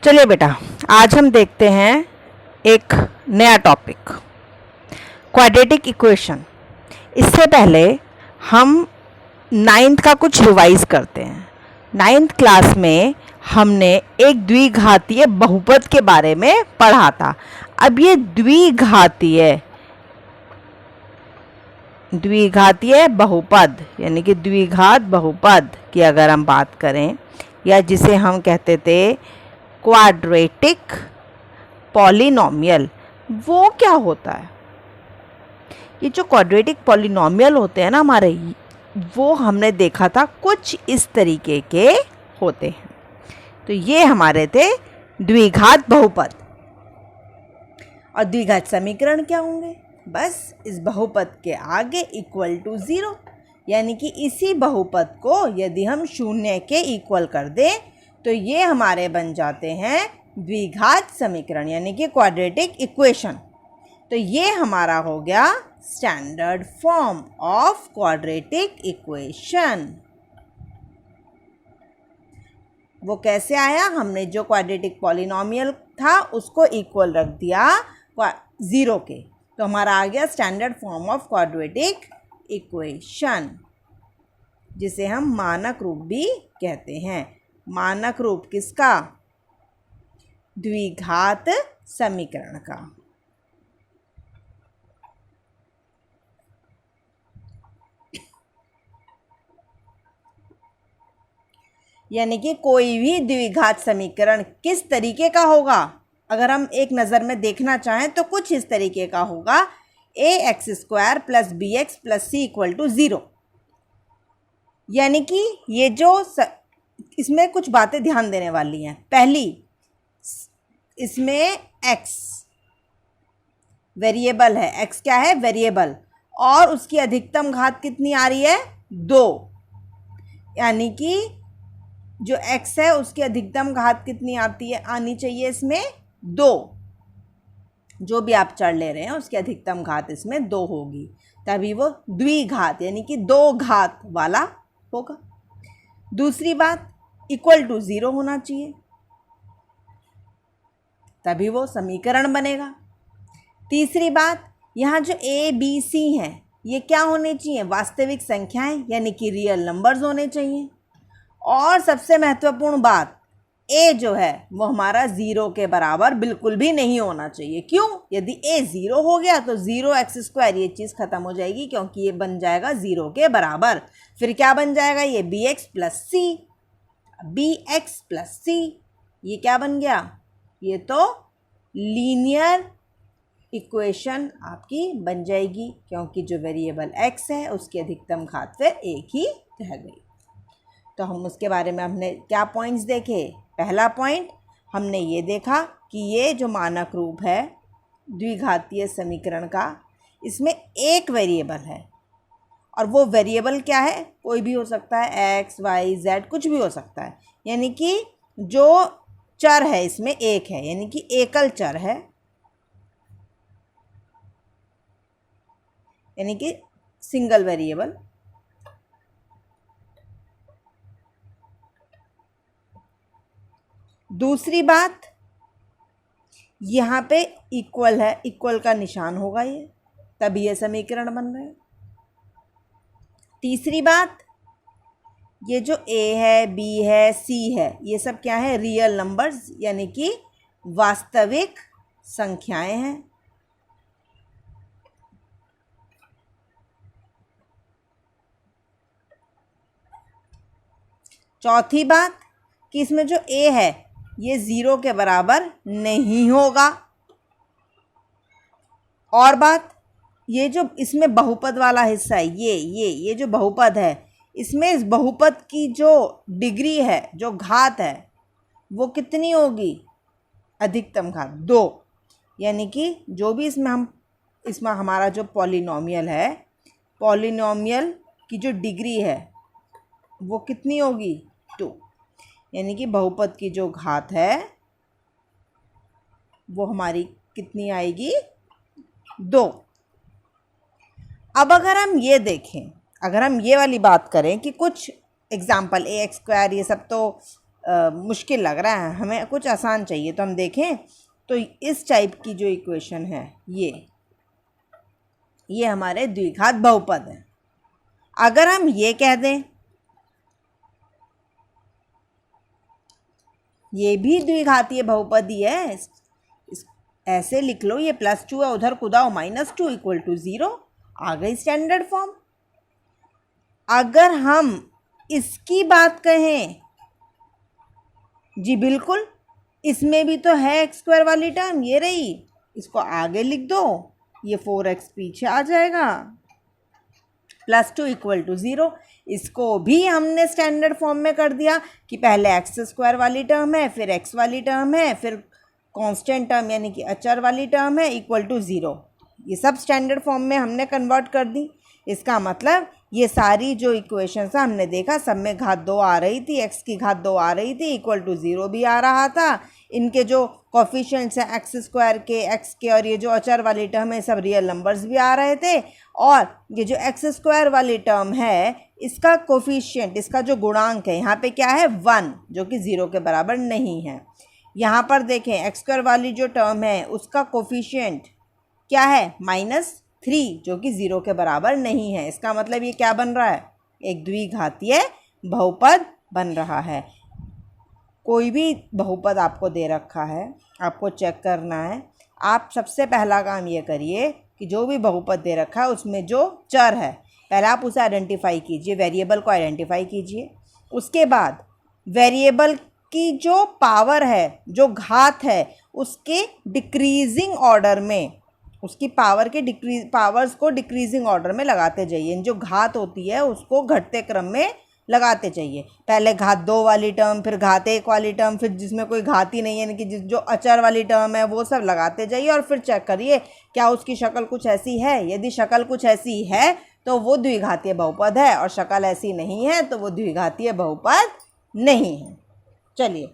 चलिए बेटा, आज हम देखते हैं एक नया टॉपिक, क्वाड्रेटिक इक्वेशन। इससे पहले हम नाइन्थ का कुछ रिवाइज करते हैं। नाइन्थ क्लास में हमने एक द्विघातीय बहुपद के बारे में पढ़ा था। अब ये द्विघातीय बहुपद यानी कि द्विघात बहुपद की अगर हम बात करें, या जिसे हम कहते थे क्वाड्रेटिक पॉलिनॉमियल, वो क्या होता है? ये जो क्वाड्रेटिक पॉलिनॉमियल होते हैं ना हमारे, वो हमने देखा था कुछ इस तरीके के होते हैं। तो ये हमारे थे द्विघात बहुपद। और द्विघात समीकरण क्या होंगे? बस इस बहुपद के आगे इक्वल टू 0, यानी कि इसी बहुपद को यदि हम शून्य के इक्वल कर दें तो ये हमारे बन जाते हैं द्विघात समीकरण, यानी कि क्वाड्रेटिक इक्वेशन। तो ये हमारा हो गया standard form of quadratic equation. वो कैसे आया? हमने जो क्वाड्रेटिक पॉलिनॉमियल था उसको इक्वल रख दिया 0 के, तो हमारा आ गया standard form of quadratic equation, जिसे हम मानक रूप भी कहते हैं। मानक रूप किसका? द्विघात समीकरण का। यानी कि कोई भी द्विघात समीकरण किस तरीके का होगा? अगर हम एक नज़र में देखना चाहें तो कुछ इस तरीके का होगा, ax² + bx + c = 0। यानी कि ये जो इसमें कुछ बातें ध्यान देने वाली हैं। पहली, इसमें x वेरिएबल है। x क्या है? वेरिएबल। और उसकी अधिकतम घात कितनी आ रही है? 2। यानी कि जो x है उसकी अधिकतम घात कितनी आनी चाहिए इसमें? 2। जो भी आप चढ़ ले रहे हैं उसकी अधिकतम घात इसमें 2 होगी, तभी वो द्विघात यानी कि 2 घात वाला होगा। दूसरी बात, इक्वल टू 0 होना चाहिए, तभी वो समीकरण बनेगा। तीसरी बात, यहाँ जो a b c हैं ये क्या होने चाहिए? वास्तविक संख्याएं, यानी कि रियल नंबर्स होने चाहिए। और सबसे महत्वपूर्ण बात, a जो है वो हमारा 0 के बराबर बिल्कुल भी नहीं होना चाहिए। क्यों? यदि a 0 हो गया तो 0x² ये चीज़ खत्म हो जाएगी, क्योंकि ये बन जाएगा 0 के बराबर। फिर क्या बन जाएगा? ये bx + c। bx + c ये क्या बन गया? ये तो लीनियर इक्वेशन आपकी बन जाएगी, क्योंकि जो वेरिएबल x है उसकी अधिकतम घात फिर एक ही रह गई। तो हम उसके बारे में हमने क्या पॉइंट्स देखे? पहला पॉइंट, हमने ये देखा कि ये जो मानक रूप है द्विघातीय समीकरण का, इसमें एक वेरिएबल है। और वो वेरिएबल क्या है? कोई भी हो सकता है, x, y, z, कुछ भी हो सकता है। यानी कि जो चर है इसमें एक है, यानी कि एकल चर है, यानी कि सिंगल वेरिएबल। दूसरी बात, यहाँ पे इक्वल है, इक्वल का निशान होगा ये, तभी ये समीकरण बन रहे हैं। तीसरी बात, ये जो a है, b है, c है, ये सब क्या है? रियल नंबर्स, यानी कि वास्तविक संख्याएं हैं। चौथी बात कि इसमें जो a है ये 0 के बराबर नहीं होगा। और बात, ये जो इसमें बहुपद वाला हिस्सा है, ये जो बहुपद है, इसमें इस बहुपद की जो डिग्री है, जो घात है, वो कितनी होगी? अधिकतम घात 2। यानी कि जो भी इसमें हमारा जो पॉलिनॉमियल है, पॉलिनॉमियल की जो डिग्री है वो कितनी होगी? 2। यानी कि बहुपद की जो घात है वो हमारी कितनी आएगी? 2। अब अगर हम ये देखें, अगर हम ये वाली बात करें कि कुछ एग्जाम्पल ax² ये सब तो मुश्किल लग रहा है, हमें कुछ आसान चाहिए। तो हम देखें तो इस टाइप की जो इक्वेशन है ये हमारे द्विघात बहुपद है। अगर हम ये कह दें ये भी द्विघातीय बहुपद ही है, ऐसे लिख लो, ये +2 है, उधर कुदाओ -2 = 0, आ गई स्टैंडर्ड फॉर्म। अगर हम इसकी बात कहें, जी बिल्कुल, इसमें भी तो है x² वाली टर्म, ये रही, इसको आगे लिख दो, ये 4x पीछे आ जाएगा, +2 = 0। इसको भी हमने स्टैंडर्ड फॉर्म में कर दिया कि पहले x² वाली टर्म है, फिर x वाली टर्म है, फिर कांस्टेंट टर्म यानी कि अचर वाली टर्म है =0। ये सब स्टैंडर्ड फॉर्म में हमने कन्वर्ट कर दी। इसका मतलब ये सारी जो इक्वेशंस है हमने देखा सब में घात 2 आ रही थी, x की घात 2 आ रही थी, =0 भी आ रहा था। इनके जो कोफिशिएंट्स हैं x² के, x के, और ये जो अचर वाली टर्म है सब रियल नंबर्स भी आ रहे थे। और ये जो x² वाली टर्म है इसका कोफिशिएंट, इसका जो गुणांक है यहाँ पे क्या है 1, जो कि 0 के बराबर नहीं है। यहाँ पर देखें x² वाली जो टर्म है उसका कोफिशिएंट क्या है -3, जो कि 0 के बराबर नहीं है। इसका मतलब ये क्या बन रहा है, एक द्विघातीय बहुपद बन रहा है। कोई भी बहुपद आपको दे रखा है, आपको चेक करना है, आप सबसे पहला काम ये करिए कि जो भी बहुपद दे रखा है उसमें जो चर है पहले आप उसे आइडेंटिफाई कीजिए, वेरिएबल को आइडेंटिफाई कीजिए। उसके बाद वेरिएबल की जो पावर है, जो घात है, उसके डिक्रीजिंग ऑर्डर में, उसकी पावर्स को डिक्रीजिंग ऑर्डर में लगाते जाइए। जो घात होती है उसको घटते क्रम में लगाते चाहिए। पहले घात 2 वाली टर्म, फिर घात 1 वाली टर्म, फिर जिसमें कोई घात ही नहीं है यानी कि जो अचर वाली टर्म है वो सब लगाते जाइए। और फिर चेक करिए क्या उसकी शक्ल कुछ ऐसी है। यदि शक्ल कुछ ऐसी है तो वो द्विघातीय बहुपद है, और शक्ल ऐसी नहीं है तो वो द्विघातीय बहुपद नहीं है। चलिए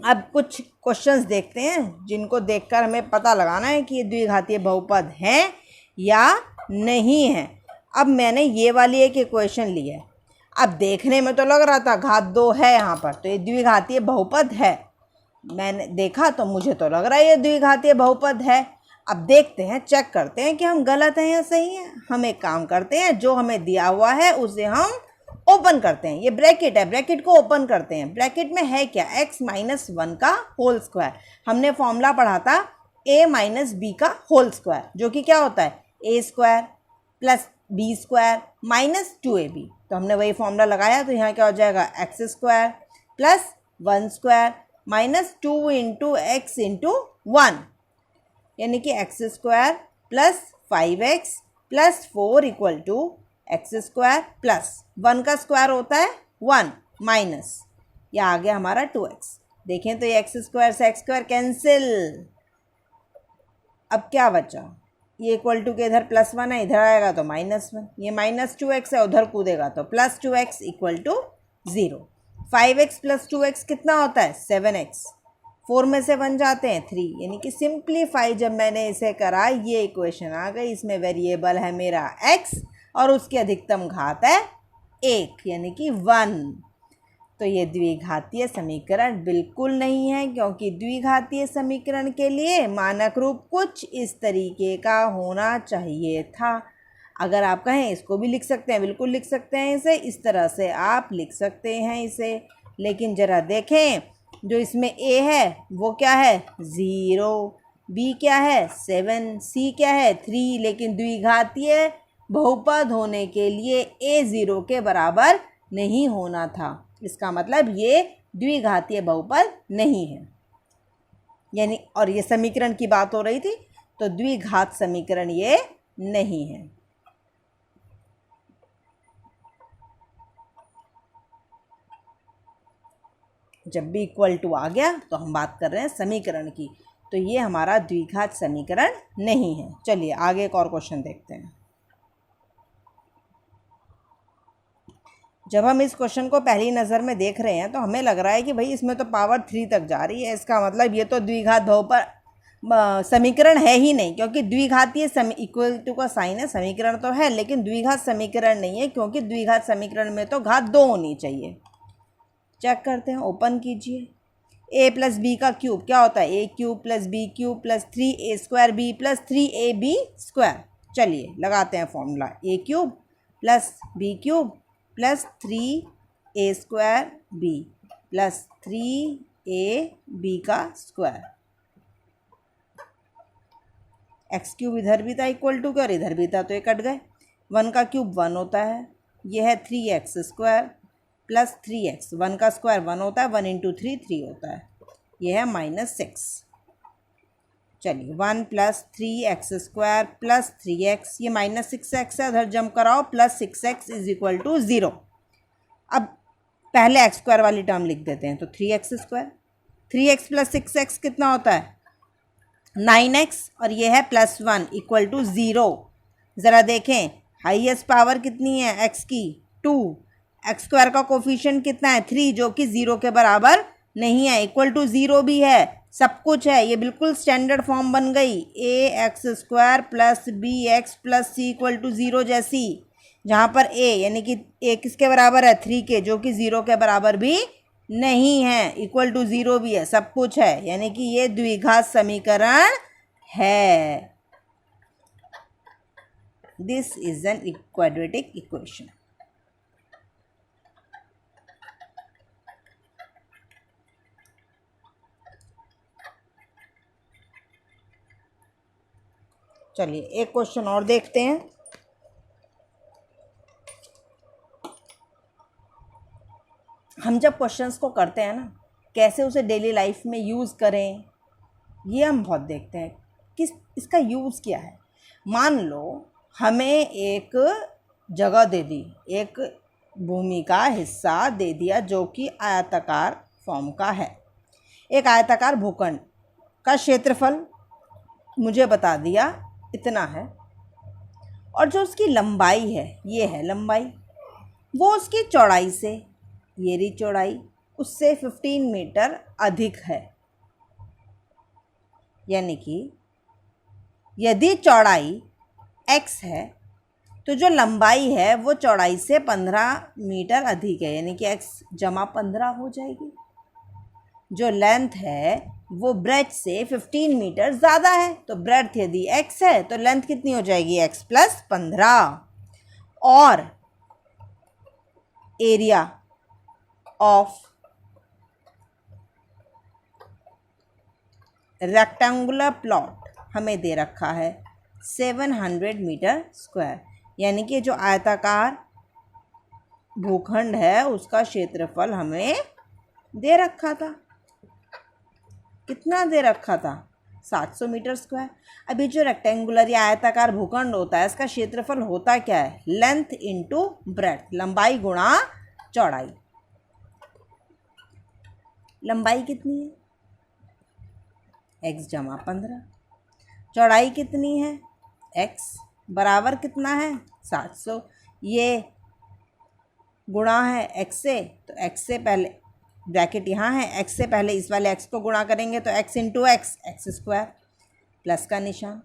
अब कुछ क्वेश्चंस देखते हैं जिनको देखकर हमें पता लगाना है कि ये द्विघातीय बहुपद हैं या नहीं है। अब मैंने ये वाली एक इक्वेशन ली है, अब देखने में तो लग रहा था घात 2 है यहाँ पर, तो ये द्विघातीय बहुपद है। मैंने देखा तो मुझे तो लग रहा है ये द्विघातीय बहुपद है। अब देखते हैं, चेक करते हैं कि हम गलत हैं या सही हैं। हम एक काम करते हैं, जो हमें दिया हुआ है उसे हम ओपन करते हैं। ये ब्रैकेट है, ब्रैकेट को ओपन करते हैं। ब्रैकेट में है क्या, x - 1 का होल स्क्वायर। हमने फॉर्मूला पढ़ा था a - b का होल स्क्वायर, जो कि क्या होता है a² + b² - 2ab। तो हमने वही फॉर्मूला लगाया, तो यहाँ क्या हो जाएगा x² + 1² - 2 × x × 1, यानी कि x² + 5x + 4 = x² + 1 का स्क्वायर होता है 1 माइनस, या आ गया हमारा 2x। देखें तो ये x² से x² कैंसिल। अब क्या बचा, ये इक्वल टू के इधर +1 है, इधर आएगा तो -1, ये -2x है, उधर कूदेगा तो +2x = 0। 5x + 2x कितना होता है 7x, 4 में से 1 जाते हैं 3, यानी कि सिंप्लीफाई जब मैंने इसे करा ये इक्वेशन आ गई। इसमें वेरिएबल है मेरा x और उसकी अधिकतम घात है 1, यानी कि 1। तो ये द्विघातीय समीकरण बिल्कुल नहीं है, क्योंकि द्विघातीय समीकरण के लिए मानक रूप कुछ इस तरीके का होना चाहिए था। अगर आप कहें इसको भी लिख सकते हैं, बिल्कुल लिख सकते हैं इसे, इस तरह से आप लिख सकते हैं इसे। लेकिन ज़रा देखें, जो इसमें a है वो क्या है 0, b क्या है 7, c क्या है 3, लेकिन द्विघातीय बहुपद होने के लिए a 0 के बराबर नहीं होना था। इसका मतलब ये द्विघातीय बहुपद नहीं है, यानी, और ये समीकरण की बात हो रही थी, तो द्विघात समीकरण ये नहीं है। जब भी इक्वल टू आ गया तो हम बात कर रहे हैं समीकरण की, तो ये हमारा द्विघात समीकरण नहीं है। चलिए आगे एक और क्वेश्चन देखते हैं। जब हम इस क्वेश्चन को पहली नज़र में देख रहे हैं तो हमें लग रहा है कि भाई इसमें तो पावर 3 तक जा रही है, इसका मतलब ये तो द्विघात बहुपद समीकरण है ही नहीं, क्योंकि द्विघातीय इक्वल टू का साइन है, समीकरण तो है लेकिन द्विघात समीकरण नहीं है, क्योंकि द्विघात समीकरण में तो घात 2 होनी चाहिए। चेक करते हैं, ओपन कीजिए। a प्लस बी का क्यूब क्या होता है, A cube plus B cube plus 3a² B plus 3ab²। चलिए लगाते हैं formula, A cube plus B cube plus 3a² B plus 3ab का स्क्वायर। एक्स क्यूब इधर भी था इक्वल टू क्या, और इधर भी था तो ये कट गए। 1 का क्यूब 1 होता है, यह है 3x² प्लस 3x। 1 का स्क्वायर 1 होता है, 1 इंटू 3 3 होता है, यह है -6। चलिए 1 प्लस 3x² प्लस 3x, ये -6x है, उधर जंप कराओ, plus 6x is equal to 0। अब पहले x² वाली टर्म लिख देते हैं, तो 3x²। 3x प्लस 6x कितना होता है, 9x, और ये है +1 इक्वल टू 0। ज़रा देखें हाईएस्ट पावर कितनी है x की, 2। x² का कोफिशिएंट कितना है, 3, जो कि 0 के बराबर नहीं है, इक्वल टू 0 भी है, सब कुछ है। ये बिल्कुल स्टैंडर्ड फॉर्म बन गई, ax² plus bx plus c equal to 0 जैसी, जहाँ पर a यानी कि a किसके बराबर है, 3 के, जो कि 0 के बराबर भी नहीं है, इक्वल टू 0 भी है, सब कुछ है, यानी कि ये द्विघात समीकरण है। This is an quadratic equation. चलिए एक क्वेश्चन और देखते हैं। हम जब क्वेश्चंस को करते हैं ना, कैसे उसे डेली लाइफ में यूज़ करें, ये हम बहुत देखते हैं, किस इसका यूज़ क्या है। मान लो हमें एक जगह दे दी, एक भूमि का हिस्सा दे दिया जो कि आयताकार फॉर्म का है। एक आयताकार भूखंड का क्षेत्रफल मुझे बता दिया इतना है, और जो उसकी लंबाई है, ये है लंबाई, वो उसकी चौड़ाई से, ये रही चौड़ाई, उससे 15 मीटर अधिक है। यानी कि यदि चौड़ाई x है तो जो लंबाई है वो चौड़ाई से 15 मीटर अधिक है, यानी कि x जमा 15 हो जाएगी। जो लेंथ है वो ब्रेथ से 15 मीटर ज़्यादा है, तो ब्रेथ यदि x है तो लेंथ कितनी हो जाएगी, x प्लस 15। और एरिया ऑफ रेक्टेंगुलर प्लॉट हमें दे रखा है 700 मीटर स्क्वायर, यानी कि जो आयताकार भूखंड है उसका क्षेत्रफल हमें दे रखा था। कितना दे रखा था, 700 मीटर स्क्वायर। अभी जो रेक्टेंगुलर या आयताकार भूखंड होता है इसका क्षेत्रफल होता क्या है, लेंथ इंटू ब्रेथ, लंबाई गुणा चौड़ाई। लंबाई कितनी है, x जमा 15, चौड़ाई कितनी है, x बराबर कितना है 700, ये गुणा है x से, तो x से पहले ब्रैकेट यहाँ है, x से पहले इस वाले x को गुणा करेंगे तो x into x, x square, plus का निशान,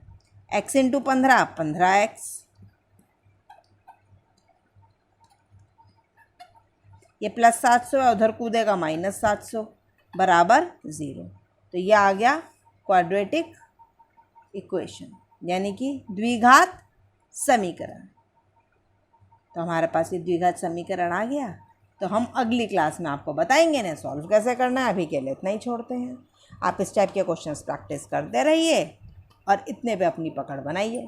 x इंटू 15, 15x, ये प्लस 700 है, उधर कूदेगा -700, बराबर 0। तो ये आ गया क्वाड्रेटिक इक्वेशन, यानी कि द्विघात समीकरण। तो हमारे पास ये द्विघात समीकरण आ गया। तो हम अगली क्लास में आपको बताएंगे ना सॉल्व कैसे करना है। अभी के लिए इतना ही छोड़ते हैं। आप इस टाइप के क्वेश्चंस प्रैक्टिस करते रहिए और इतने पे अपनी पकड़ बनाइए।